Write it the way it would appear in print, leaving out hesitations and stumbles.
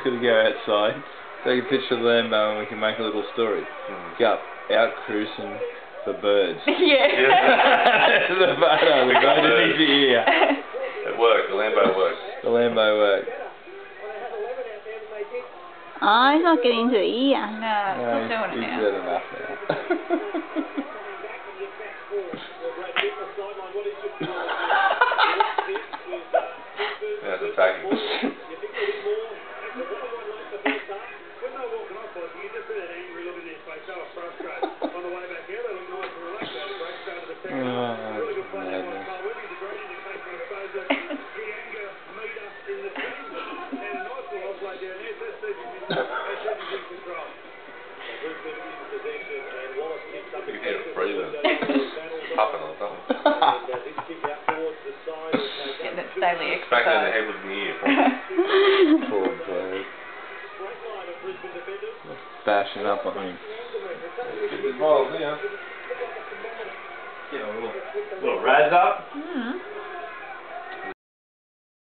got to go outside, take a picture of the Lambo, and we can make a little story. Go out cruising for birds. Yeah. The photo, the guy didn't need to hear. It worked, the Lambo worked. The Lambo worked. Oh, he's not getting into the ear. No, No, he's doing it now. He's had enough now. That's attacking. You can hear it breathing. Puffing on something. Getting its daily exercise. Back in the head with the ear. Poor bird. Bashing up on him. Well, yeah. Get a little razz up.